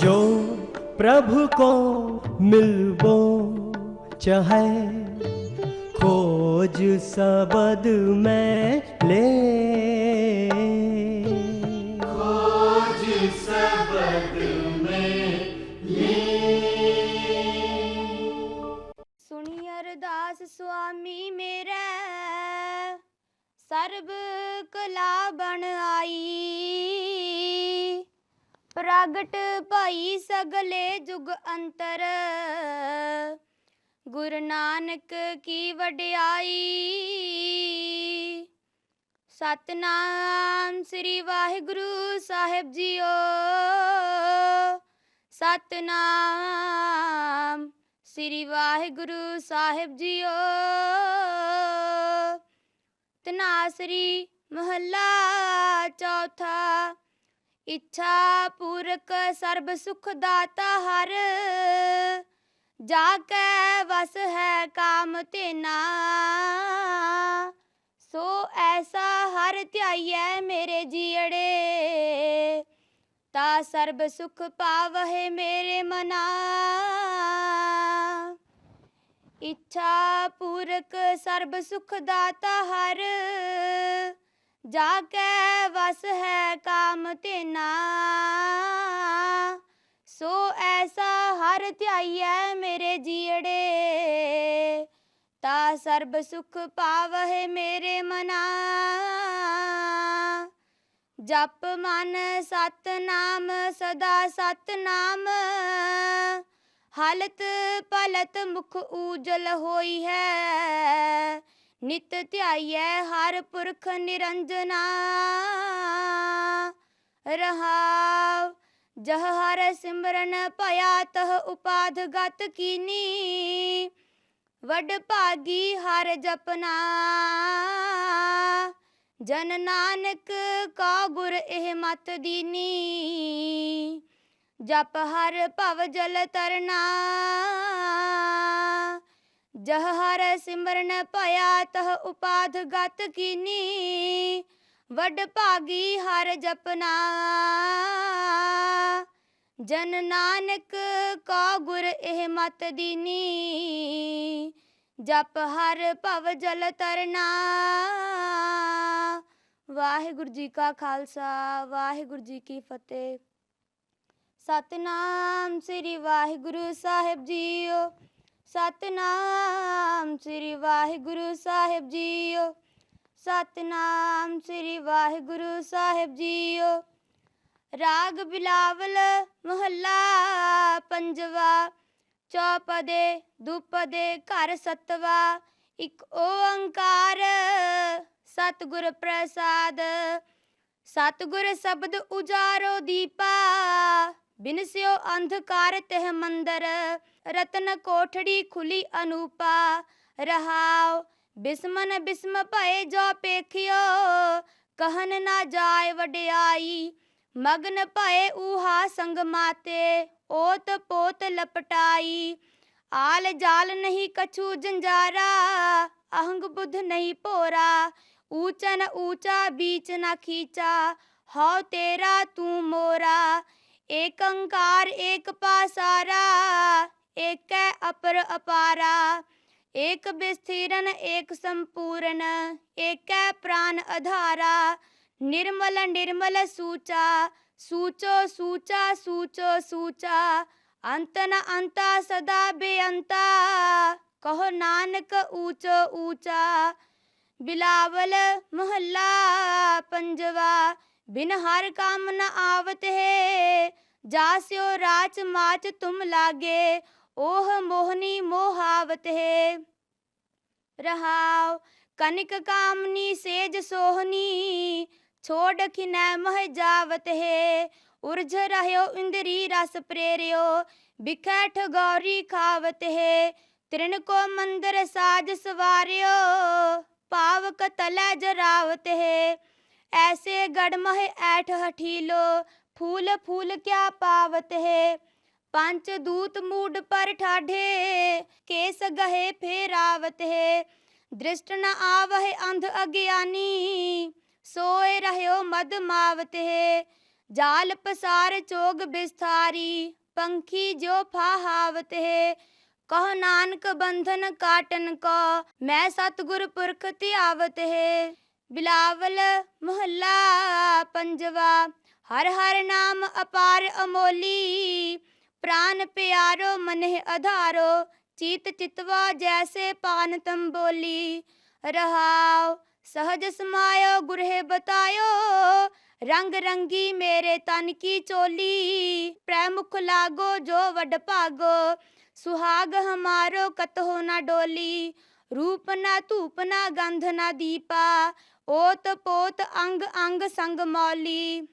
जो प्रभु को मिलबो चाहे, खोज सबद में ले, खोज सबद में ले। सुनी अरदास स्वामी मेरे, सर्ब कला बन आई। प्रगट भई सगले जुग अंतर, गुरु नानक की वडियाई। सतनाम श्री वाहिगुरु साहिब जीओ, सतनाम श्री वाहिगुरु साहिब जीओ। तनासरी महला चौथा। इच्छा पूरक सर्ब सुख दाता हर, जाके वस है काम तेना। सो ऐसा हर ध्याइयै मेरे जीअड़े, ता सर्ब सुख पावहे मेरे मना। इच्छा पूरक सर्ब सुख दाता हर, जाके वस है काम तेना। सो ऐसा हर ध्याइयै मेरे जीअड़े, ता सर्ब सुख पावहे मेरे मना। जप मन सतनाम सदा सतनाम, हालत पलत मुख उजल होई है। नित ध्याइयै हर पुरख निरंजना। रहाव जह हर सिमरन पया तह उपाध गत कीनी। वड भागी हर जपना, जन नानक का गुर एह मत दीनी। जप हर भव जल तरना, जह हर सिमरन पया तह उपाध गत कीनी। वड भागी हर जपना, जन नानक का गुर एह मत दीनी। जप हर भव जल तरना। वाहिगुरु जी का खालसा, वाहिगुरु जी की फतेह। सतनाम श्री वाहिगुरु साहिब जीओ, सतनाम श्री वाहिगुरु साहिब जीओ, सतनाम श्री वाहिगुरु साहिब जीओ। राग बिलावल महला पंजवा। चौपदे दुपदे घर सतवा। इक ओंकार सतगुर प्रसाद। सतगुर शब्द उजारो दीपा, बिनस्यो अंधकार तेह मंदर। रतन कोठड़ी खुली अनूपा, रहाव बिस्मन बिस्म भय जो पेखियो। कहन ना जाय वडियाई, मगन भय ऊहा संग माते। ओत पोत लपटाई, आल जाल नहीं कछु जंजारा। अहंग बुध नहीं पोरा, ऊंचा न ऊंचा बीच न खींचा। हौ तेरा तू मोरा, एक अंकार एक पासारा। एक अपर अपारा, एक विस्थिरन एक संपूर्ण। एक प्राण आधारा, निर्मल निर्मल सूचा। सूचो सूचा सूचो सूचा, अंत न अंता सदा बेअंता। कहो नानक ऊंचो ऊंचा। बिलावल महला पंजवा। बिन हर काम न आवत है, जास्यो राच माच तुम लागे। ओह मोहनी मोहावत है। रहाव कनिक कामनी सेज सोहनी, छोड़ खिनै मह जावत है। उर्झ रहयो इंद्री रस प्रेरियो, बिखैठ गौरी खावत है। तृण को मंदिर साज सवारियो, पावक तलै जरावत है। ऐसे गढ़ मह ऐठ हठीलो, फूल फूल क्या पावत है। पंच दूत मूड पर ठाढ़े, केस गहे फेरावत है। दृष्ट न आवह अंध अज्ञानी, सोए रह्यो मद मावत है। जाल पसार चोग बिस्तारी, पंखी जो फाहावत है। कहो नानक बंधन काटन को, मैं सतगुर पुरख त्यावत है। बिलावल मोहल्ला पंजवा। हर हर नाम अपार अमोली, प्राण प्यारो मनेह अधारो। चीत चितवा जैसे पान तम बोली, रहाओ सहज समायो गुरहे बतायो। रंग रंगी मेरे तन की चोली, प्रमुख लागो जो वड भागो। सुहाग हमारो कतहो न डोली, रूप न धूप न गंध न दीपा। ओत पोत अंग अंग संग मौली,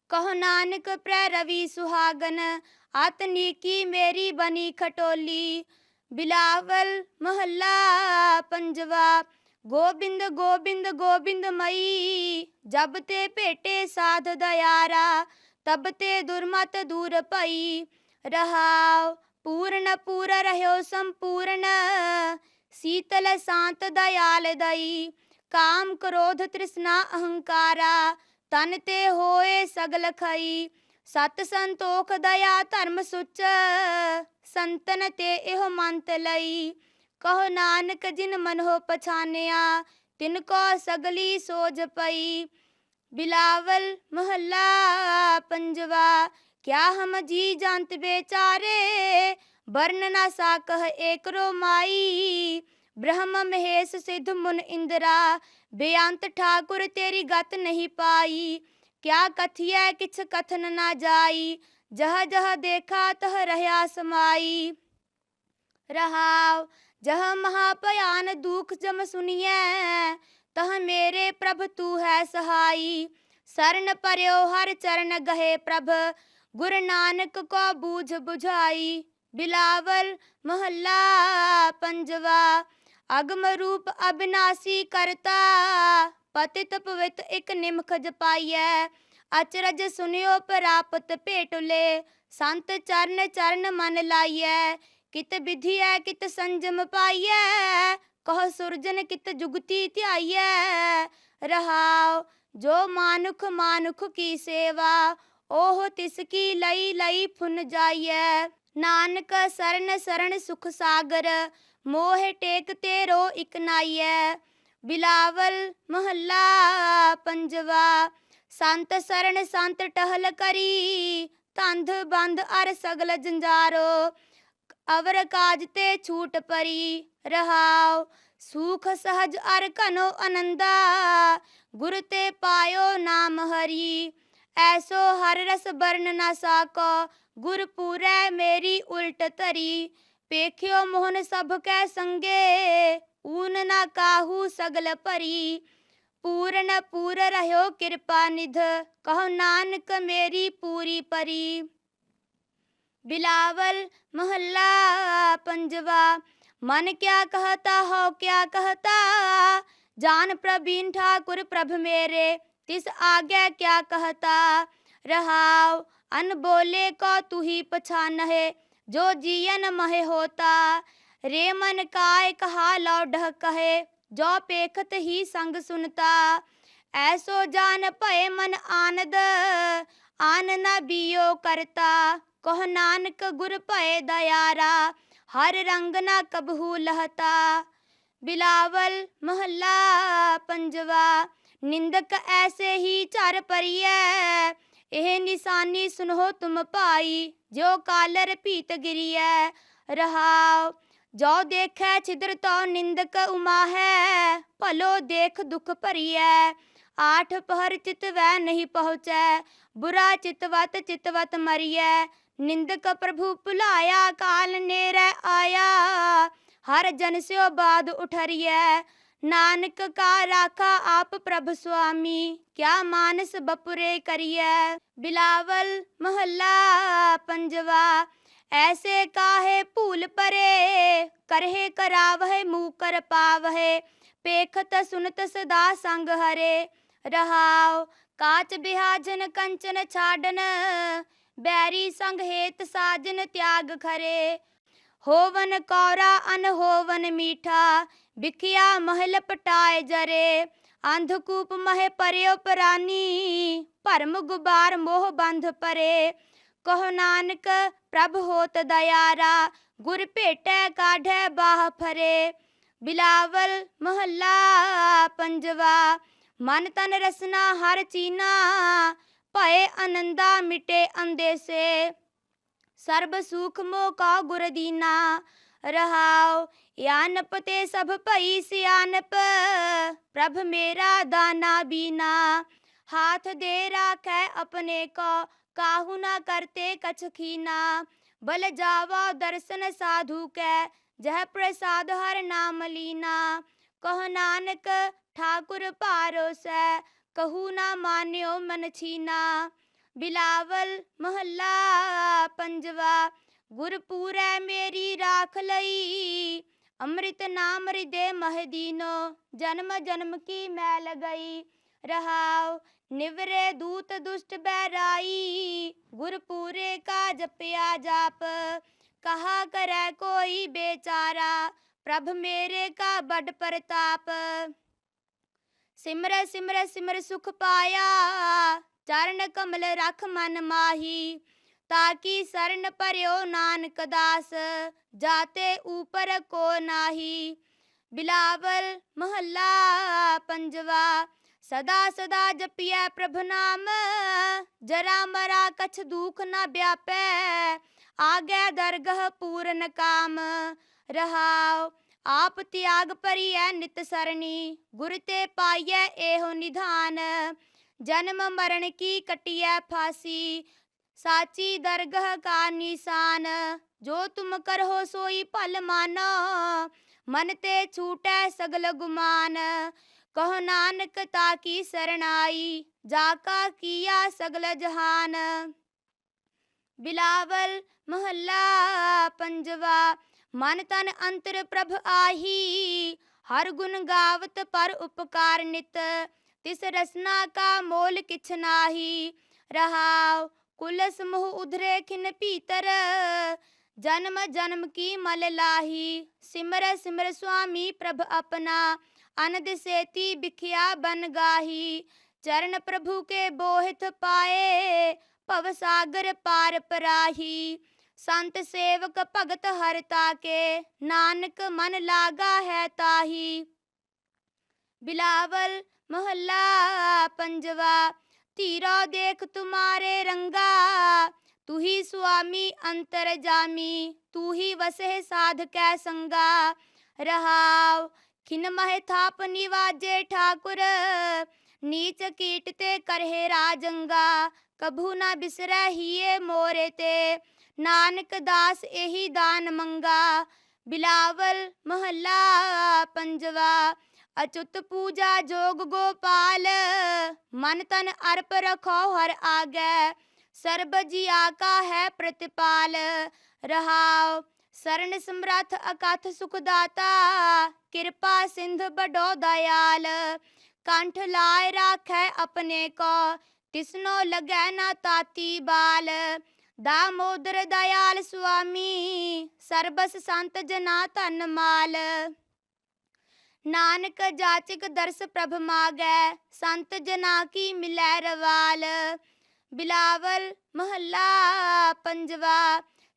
कहो नानक प्रै रवि सुहागन। आतनी की मेरी बनी खटोली। बिलावल महला पंजवा। गोबिंद गोबिंद गोबिंद मई, जब ते भेटे साध दयारा। तब ते दुर्मत दूर पई, रहाओ पूर्ण पूर रह्यो संपूर्ण। शीतल शांत दयाल दई, काम क्रोध तृष्णा अहंकारा। तन ते होए सगल खई, सत संतोख दया धर्म सुच। संतन ते एहो मंत लई, कहो नानक जिन मन हो पछानिया। तिनको सगली सोज पई। बिलावल महला पंजवा। क्या हम जी जानत बेचारे, वर्ण न साकह एकरो माई। ब्रह्म महेश सिद्ध मुन इंद्रा, बेअंत ठाकुर तेरी गत नहीं पाई। क्या कथिय किछ कथन न जाई, जह जह देखा तह रह्या समाई। रहाव जह महाभयान दुख जम सुनिए, तह मेरे प्रभ तू है सहाई। शरण पर्यो हर चरण गहे प्रभ, गुरु नानक को बूझ बुझाई। बिलावल महला पंजवा। अगम रूप अविनाशी करता, पतित पवित एक निमख जपाइय। अचरज सुनियो प्राप्त भेटुले, संत चरण चरण मन लाइय। कित विधि है कित संजम पाइय, कहो सुरजन कित जुगति ध्याइय। रहाओ जो मानुख मानुख की सेवा, ओह तिसकी लई लई फुन जाइय। नानक शरण शरण सुख सागर, मोह टेक तेरो इक नाइय। बिलावल महला पंजवा। संत शरण संत टहल करी, तंध बंध अर सगल जंजारो। अवर काज ते छूट परी, रहाओ सुख सहज अर कनो आनंदा। गुरु ते पायो नाम हरि, ऐसो हर रस बरन न साको। गुर पूरै मेरी उल्ट तरी, पेख्यो मोहन सब कै संगे। ऊन न काहू सगल परी, पूर्ण पूर रह्यो कृपा निध। कहो नानक मेरी पूरी परी। बिलावल महला पंजवा। मन क्या कहता हो क्या कहता, जान प्रवीण ठाकुर प्रभ मेरे। तिस आज्ञा क्या कहता, रहाओ अन बोले को तू ही पछान है। जो जियन महे होता, रे मन काय कहा लौढ कहे। जो पेखत ही संग सुनता, ऐसो जान भय मन आनद। आन न बियो करता, कहो नानक गुर भय दयारा। हर रंग न कबहू लहता। बिलावल महला पंजवा। निंदक ऐसे ही चर परिय, एह निशानी सुनो तुम पाई। जो कालर पीत गिरिय, रहाओ जो देखे छिद्र तो निंदक उमा है। भलो देख दुख भरिय, आठ पहर चित वह नहीं पहुँचै। बुरा चितवत चितवत मरिय, निंदक प्रभु भुलाया। काल नेरे आया, हर जन स्यो बाद उठरिय। नानक का राखा आप प्रभु स्वामी, क्या मानस बपुरे करिय। बिलावल महला पंजवा। ऐसे काहे भूल परे, करहे करावह मुँह कर पावह। पेखत सुनत सदा संग हरे, रहाओ काच बिहाजन कंचन छाडन, बैरी संग हेत साजन त्याग खरे। होवन कौरा अन होवन मीठा, बिखिया महल पटाए जरे। अंधकूप मह पर्यो परानी, भरम गुबार मोह बंध परे। कहो नानक प्रभ होत दयारा, गुर भेटै काढ़ै बाह फरे। बिलावल महला पंजवा, मन तन रसना हर चीना। भय आनंदा मिटे अंदेसे, सर्ब सुख मोह का गुर दीना। रहाओ यानप ते सब भई सियानप, प्रभ मेरा दाना बीना। हाथ दे राखै अपने को, काहू ना करते कछ खीना। बल जावा दर्शन साधु कै, जह प्रसाद हर नाम लीना। कहो नानक ठाकुर पारोसै, कहू ना मान्यो मन छीना। बिलावल महला पंजवा, गुरपुरै मेरी राख लई। अमृत नाम हृदय मह दीनो, जन्म जन्म की मैल गई। रहाओ निवरे दूत दुष्ट बैराई, गुरपुरे का जपया जाप। कहा करे कोई बेचारा, प्रभ मेरे का बड़ प्रताप। सिमर सिमर सिमर सुख पाया, चरण कमल रख मन माही। ताकि शरण पर्यो नानक दास, जाते ऊपर को नाही। बिलावल महला पंजवा, सदा सदा जपिया प्रभु नाम। जरा मरा कछ दुख न व्यापै, आगे दरगह पूरन काम। रहाओ आप त्याग परियै नित सरणी, गुर ते पाइयै एहो निधान। जन्म मरण की कटियै फांसी, साची दरगह का निशान। जो तुम करहो सोई भल मानो, मन ते छूटै सगल गुमान। कहो नानक ताकी शरणाई, जाका किया सगल जहान। बिलावल महला पंजवा, मन तन अंतर प्रभ आही। हर गुण गावत पर उपकार नित, तिस रसना का मोल किछ नाही। रहाओ कुलस मुह उधरे खिन पीतर, जन्म जन्म की मल लाही। सिमर सिमर स्वामी प्रभ अपना, अनद सेती बिखिया बन गाही। चरण प्रभु के बोहित पाए, भव सागर पार पराही। संत सेवक भगत हरता के, नानक मन लागा है ताही। बिलावल महला पंजवा, तीरो देख तुम्हारे रंगा। तू ही स्वामी अंतर जामी, तू ही वसे साध कै संगा। रहाओ खिन मह थाप निवाजे ठाकुर, नीच कीट ते करहे राजंगा। कभू ना बिसरै हिये मोरे ते, नानक दास एही दान मंगा। बिलावल महला पंजवा, अचुत पूजा जोग गोपाल। मन तन अर्प रखो हर आगे, सर्ब जिया का है प्रतिपाल। रहाओ शरण समर्थ अकथ सुखदाता, कृपा सिंधु बड़ो दयाल। कंठ लाए राखै अपने को, तिसनो लगै ना ताती बाल। दामोदर दयाल स्वामी, सर्बस संत जना धन माल। नानक जाचिक दर्श प्रभ मागै, संत जना की मिलै रवाल। बिलावल महला पंजवा,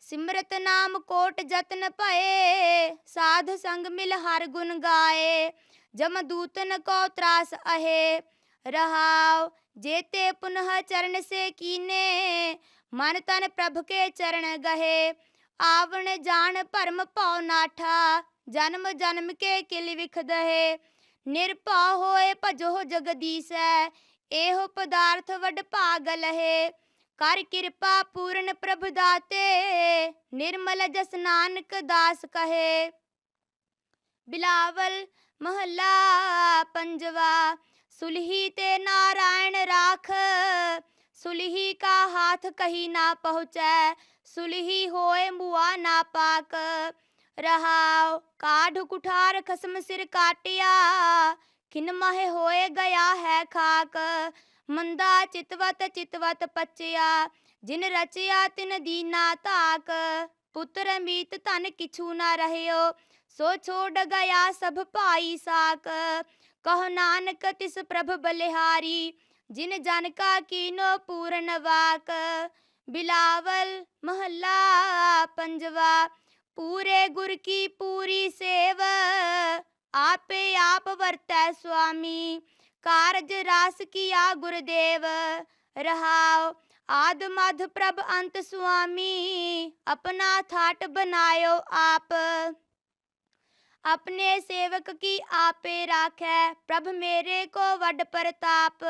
सिमरत नाम कोट जतन भये। साध संग मिल हर गुण गाए, जमदूतन को त्रास अहे। रहाओ जेते पुनः चरण से कीने, मन तन प्रभ के चरण गहे। आवण जान भरम पौ नाठा, जन्म जन्म के किल विख दहे। निरभउ होए भजो जगदीसै, एहो पदार्थ वड भागल है। कर कृपा पूर्ण प्रभ दाते, निर्मल जस नानक दास कहे। बिलावल महला पंजवा, सुलही ते नारायण राख। सुलही का हाथ कहीं ना पहुँचै, सुलही होए मुआ ना पाक। रहाओ काढ़ कुठार खसम सिर काटिया, खिन मह होए गया है खाक। ਮੰਦਾ ਚਿਤਵਤ ਪਚਿਆ ਜਿਨ ਰਚਿਆ ਤਿਨ ਦੀਨਾ ਧਾਕ ਪੁੱਤਰ ਮੀਤ ਧਨ ਕਿਛੂ ਨਾ ਰਹਿਓ ਸੋ ਛੋੜ ਗਿਆ ਸਭ ਭਾਈ ਸਾਕ ਕਹੋ ਨਾਨਕ ਤਿਸ ਪ੍ਰਭ ਬਲਿਹਾਰੀ ਜਿਨ ਜਨ ਕਾ ਕੀਨੋ ਪੂਰਨ ਵਾਕ ਬਿਲਾਵਲ ਮਹੱਲਾ ਪੰਜਵਾ ਪੂਰੇ ਗੁਰ ਕੀ ਪੂਰੀ ਸੇਵ ਆਪੇ ਆਪ ਵਰਤੈ ਸੁਆਮੀ ਕਾਰਜ ਰਾਸ ਕੀਆ ਗੁਰਦੇਵ ਰਹਾਉ ਆਦ ਮਧ ਪ੍ਰਭ ਅੰਤ ਸੁਆਮੀ ਆਪਣਾ ਥਾਟ ਬਨਾਇਓ ਆਪ अपने सेवक की आपे राखै प्रभ मेरे को वड प्रताप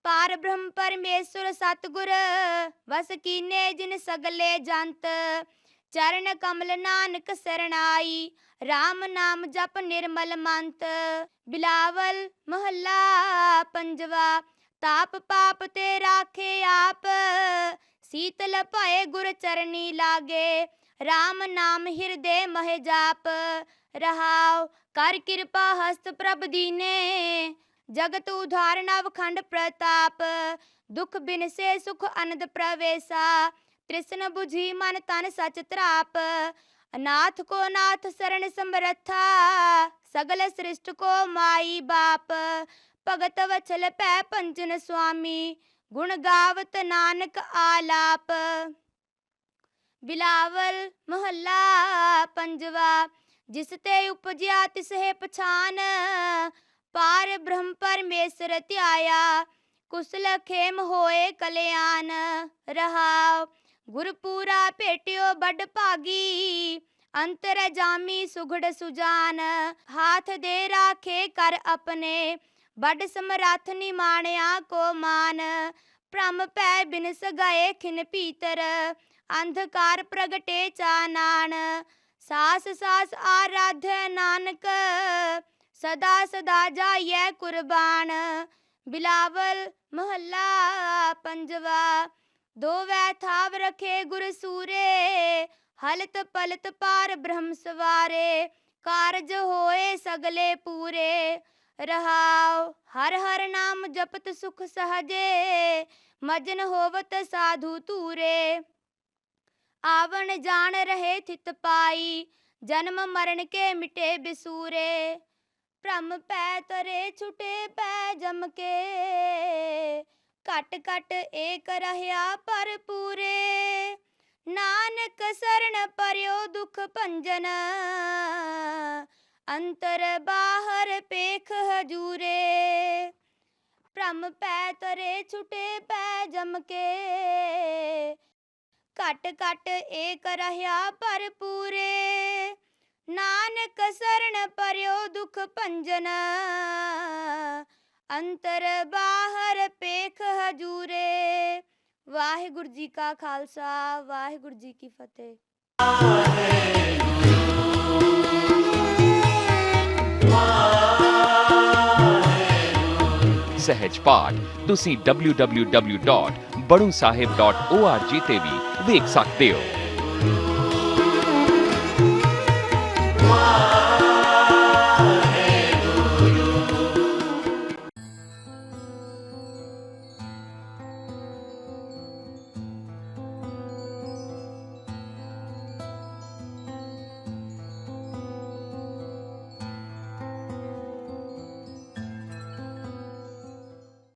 पार ब्रह्म परमेश्वर सतगुर वस कीने जिन सगले जंत चरण कमल नानक सरणाई राम नाम जप निर्मल मंत बिलावल महला पंजवा ताप पाप ते राखे आप शीतल भय गुर चरनी लागे राम नाम हृदय मह जाप रहाओ कर कृपा हस्त प्रभ दीने जगत उधार नवखंड प्रताप दुख बिन से सुख आनंद प्रवेशा तृष्ण बुझी मन तन सच त्राप अनाथ को नाथ शरण समरथा सगल सृष्ट को माई बाप भगत वचल पै पंजन स्वामी गुण गावत नानक आलाप बिलावल महला पंजवा जिस ते उपजया तिस है पछान पार ब्रह्म परमेश्वर त्याया कुशल खेम होए कल्याण रहाओ गुरपूरा भेटियो बड़ भागी अंतर जामी सुघड़ सुजान हाथ दे राखे कर अपने बड़ समरथ निमाणया को मान भ्रम पै बिन सगाए खिन पीतर अंधकार प्रगटे चानान सास सास आराध्य नानक सदा सदा जाइए कुर्बान बिलावल महला पंजवा दो वै थाव रखे गुर सूरे हलत पलत पार ब्रह्म सवारे कारज होए सगले पूरे रहाओ हर हर नाम जपत सुख सहजे मजन होवत साधु तूरे आवन जान रहे थित पाई जन्म मरण के मिटे बिसूरे भ्रम पै तरे छुटे पै जम के कट कट एक रहया पर पूरे नानक शरण पर्यो दुख भंजन अंतर बाहर पेख हजूरे भ्रम पै तरे छुटे पै जम के घट घट एक रहया पर पूरे नानक शरण पर्यो दुख भंजन अंतर बाहर पेख हजूरे वाहिगुरु जी का खालसा वाहिगुरु जी की फतेह। सहज पाठ तुसी www.badusahib.org ਤੇ ਵੀ ਵੇਖ ਸਕਦੇ ਹੋ।